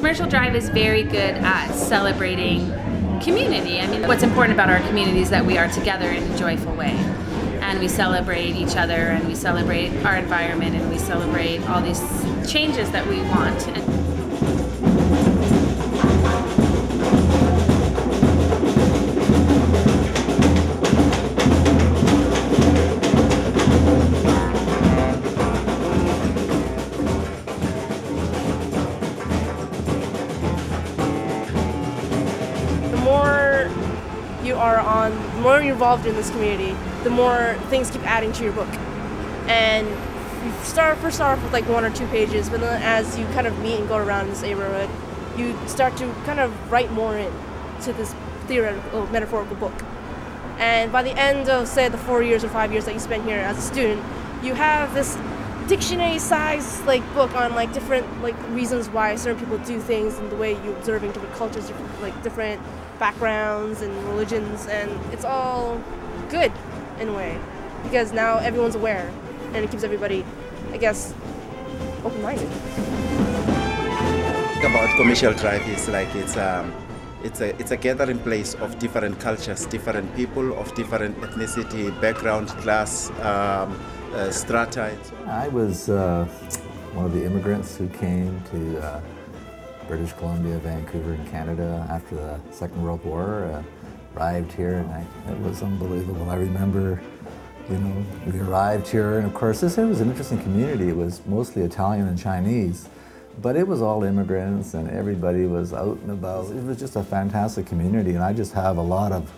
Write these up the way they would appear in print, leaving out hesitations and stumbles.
Commercial Drive is very good at celebrating community. I mean, what's important about our community is that we are together in a joyful way. And we celebrate each other, and we celebrate our environment, and we celebrate all these changes that we want. The more you're involved in this community, the more things keep adding to your book. And you first start off with like 1 or 2 pages, but then as you kind of meet and go around in this neighborhood, you start to kind of write more into this theoretical, metaphorical book. And by the end of, say, the 4 years or 5 years that you spend here as a student, you have this dictionary-sized book on different reasons why certain people do things and the way you observing different cultures, different backgrounds and religions, and it's all good in a way because now everyone's aware and it keeps everybody, I guess, open-minded. About Commercial Drive is it's a gathering place of different cultures, different people of different ethnicity, background, class, strata. I was one of the immigrants who came to British Columbia, Vancouver in Canada after the Second World War. Arrived here and it was unbelievable. I remember, we arrived here and of course this was an interesting community. It was mostly Italian and Chinese, but it was all immigrants and everybody was out and about. It was just a fantastic community and I just have a lot of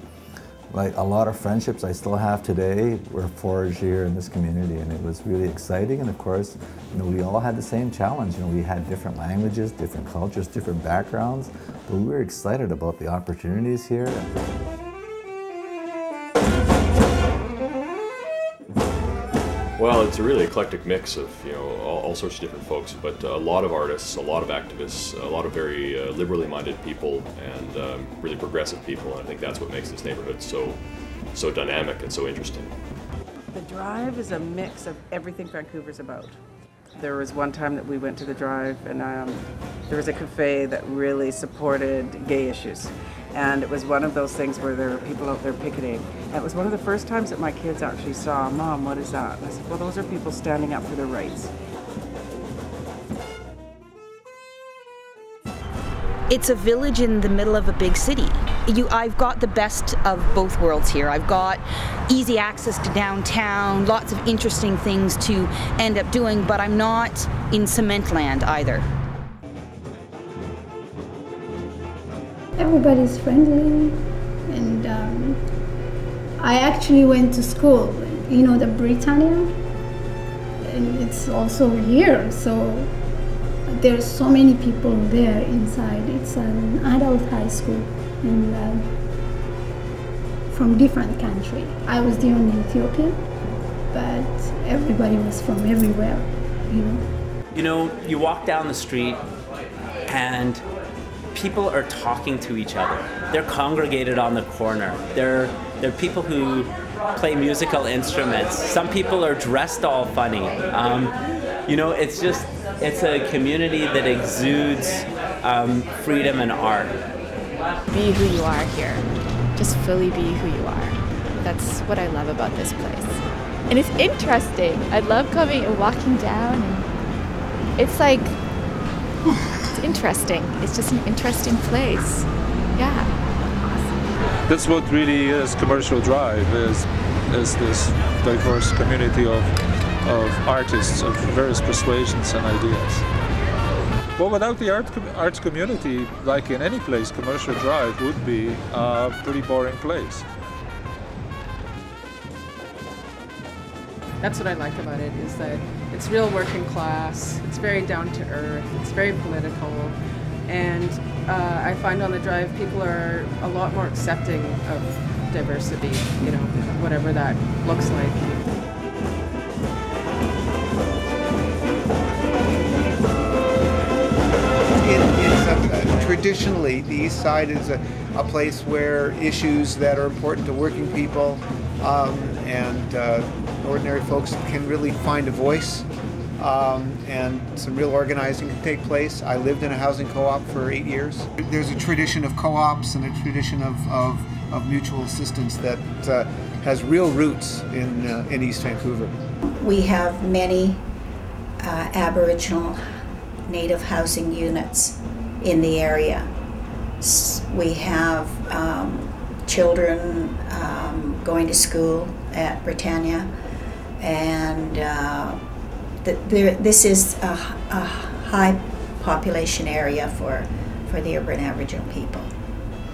friendships I still have today were forged here in this community, and it was really exciting. And of course, we all had the same challenge. We had different languages, different cultures, different backgrounds, but we were excited about the opportunities here. Well, it's a really eclectic mix of all sorts of different folks, but a lot of artists, a lot of activists, a lot of very liberally minded people, and really progressive people. And I think that's what makes this neighborhood so dynamic and so interesting. The Drive is a mix of everything Vancouver's about. There was one time that we went to the Drive, and there was a cafe that really supported gay issues. And it was one of those things where there were people out there picketing. And it was one of the first times that my kids actually saw, "Mom, what is that?" And I said, "Well, those are people standing up for their rights." It's a village in the middle of a big city. I've got the best of both worlds here. I've got easy access to downtown, lots of interesting things to end up doing, but I'm not in cement land either. Everybody's friendly, and I actually went to school, the Britannia, and it's also here, so there's so many people there inside. It's an adult high school, and from different country. I was the only Ethiopian, but everybody was from everywhere, You walk down the street and people are talking to each other. They're congregated on the corner. They're people who play musical instruments. Some people are dressed all funny. It's a community that exudes freedom and art. Be who you are here. Just fully be who you are. That's what I love about this place. And it's interesting. I love coming and walking down, and it's interesting. It's just an interesting place. Yeah. Awesome. That's what really is Commercial Drive, is this diverse community of artists of various persuasions and ideas. Well, without the arts community, like in any place, Commercial Drive would be a pretty boring place. That's what I like about it, is that it's real working class, it's very down to earth, it's very political, and I find on the Drive people are a lot more accepting of diversity, whatever that looks like. Traditionally, the East Side is a place where issues that are important to working people and ordinary folks can really find a voice. and some real organizing can take place. I lived in a housing co-op for 8 years. There's a tradition of co-ops and a tradition of mutual assistance that has real roots in East Vancouver. We have many Aboriginal Native housing units in the area. We have children going to school at Britannia, and this is a high population area for the urban Aboriginal people.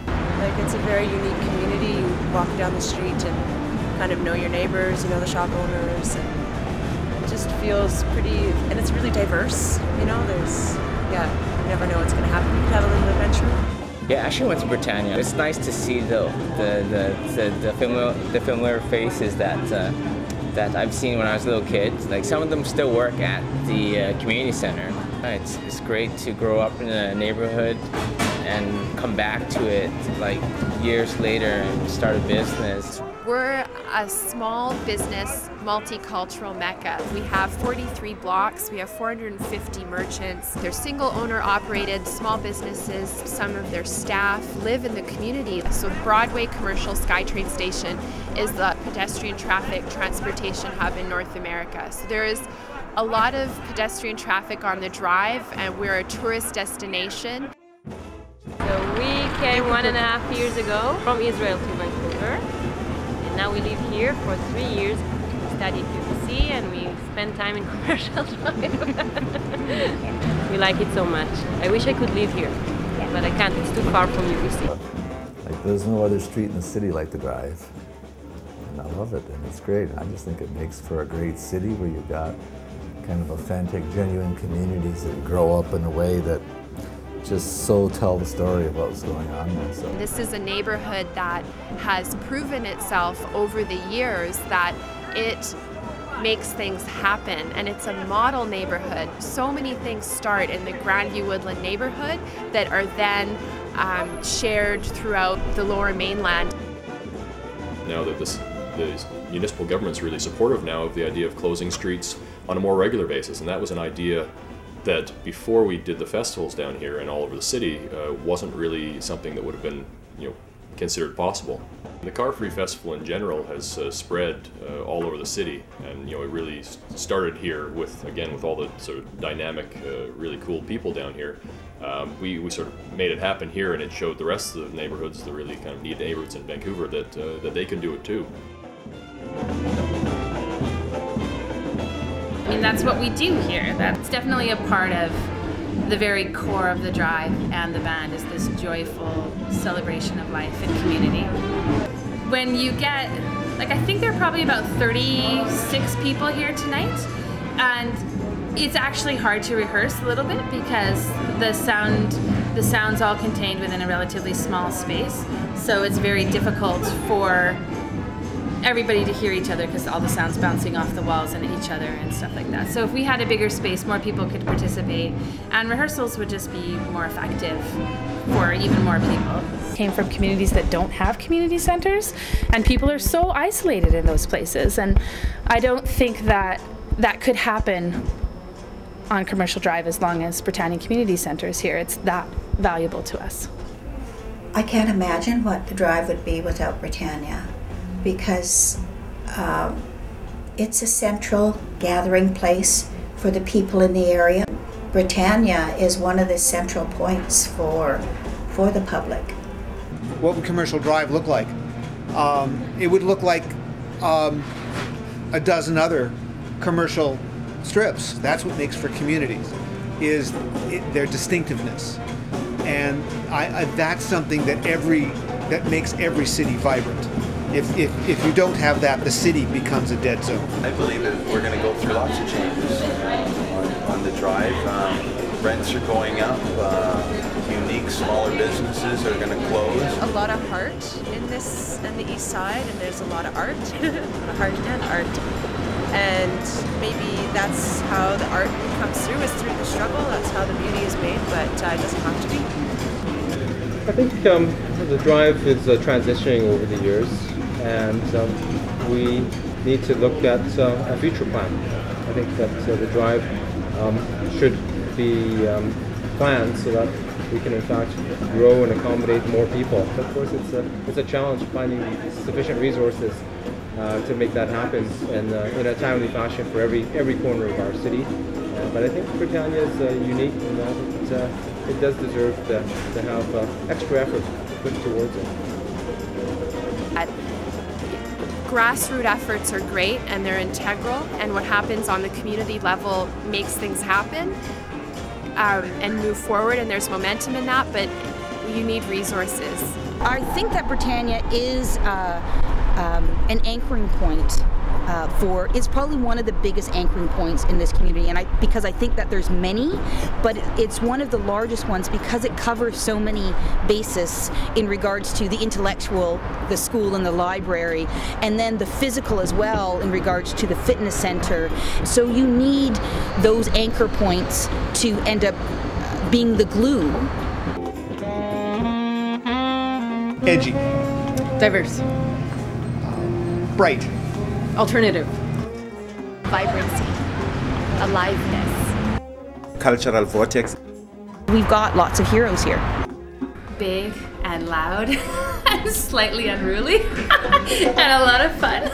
Like, it's a very unique community. You walk down the street and kind of know your neighbors, you know the shop owners, and it just feels pretty, and it's really diverse, you know, you never know what's going to happen. You can have a little adventure. Yeah, I actually went to Britannia. It's nice to see the familiar faces that I've seen when I was a little kid. Like, some of them still work at the community center. It's great to grow up in a neighborhood and come back to it like years later and start a business. We're a small business, multicultural mecca. We have 43 blocks, we have 450 merchants. They're single owner operated small businesses. Some of their staff live in the community. So Broadway Commercial SkyTrain Station is the pedestrian traffic transportation hub in North America. So there is a lot of pedestrian traffic on the drive, and we're a tourist destination. So we came 1.5 years ago from Israel to Vancouver. Now we live here for 3 years. We studied UBC and we spend time in Commercial Drive. We like it so much. I wish I could live here, but I can't. It's too far from UBC. Like, there's no other street in the city like the Drive. And I love it, and it's great. I just think it makes for a great city where you've got kind of authentic, genuine communities that grow up in a way that just so tell the story of what's going on there. So. This is a neighborhood that has proven itself over the years that it makes things happen, and it's a model neighborhood. So many things start in the Grandview Woodland neighborhood that are then shared throughout the Lower Mainland. Now that the municipal government's really supportive now of the idea of closing streets on a more regular basis, and that was an idea that before we did the festivals down here and all over the city wasn't really something that would have been, considered possible. The Car Free Festival in general has spread all over the city, and it really started here with all the sort of dynamic, really cool people down here. We sort of made it happen here, and it showed the rest of the neighborhoods, the really kind of neat neighborhoods in Vancouver, that they can do it too. I mean, that's what we do here. That's definitely a part of the very core of the Drive and the band, is this joyful celebration of life and community. When you get, I think there are probably about 36 people here tonight, and it's actually hard to rehearse a little bit because the sound's all contained within a relatively small space, so it's very difficult for everybody to hear each other because all the sound's bouncing off the walls and at each other and stuff like that. So if we had a bigger space, more people could participate, and rehearsals would just be more effective for even more people. Came from communities that don't have community centers, and people are so isolated in those places, and I don't think that could happen on Commercial Drive as long as Britannia Community Center is here. It's that valuable to us. I can't imagine what the Drive would be without Britannia, because it's a central gathering place for the people in the area. Britannia is one of the central points for the public. What would Commercial Drive look like? It would look like a dozen other commercial strips. That's what makes for communities, is their distinctiveness. And that's something that makes every city vibrant. If you don't have that, the city becomes a dead zone. I believe that we're going to go through lots of changes on the Drive. Rents are going up. Unique, smaller businesses are going to close. A lot of heart in the east side, and there's a lot of art, a lot of heart and art. And maybe that's how the art comes through, is through the struggle. That's how the beauty is made, but it doesn't have to be. I think the Drive is transitioning over the years, and we need to look at a future plan. I think that the drive should be planned so that we can in fact grow and accommodate more people. Of course, it's a challenge finding sufficient resources to make that happen in a timely fashion for every corner of our city. But I think Britannia is unique in that it does deserve to have extra effort put towards it. Grassroots efforts are great and they're integral, and what happens on the community level makes things happen and move forward, and there's momentum in that, but you need resources. I think that Britannia is an anchoring point it's probably one of the biggest anchoring points in this community, and because I think that there's many, but it's one of the largest ones because it covers so many bases in regards to the intellectual, the school and the library, and then the physical as well in regards to the fitness center. So you need those anchor points to end up being the glue. Edgy. Diverse. Bright. Alternative. Vibrancy. Aliveness. Cultural vortex. We've got lots of heroes here. Big and loud and slightly unruly and a lot of fun.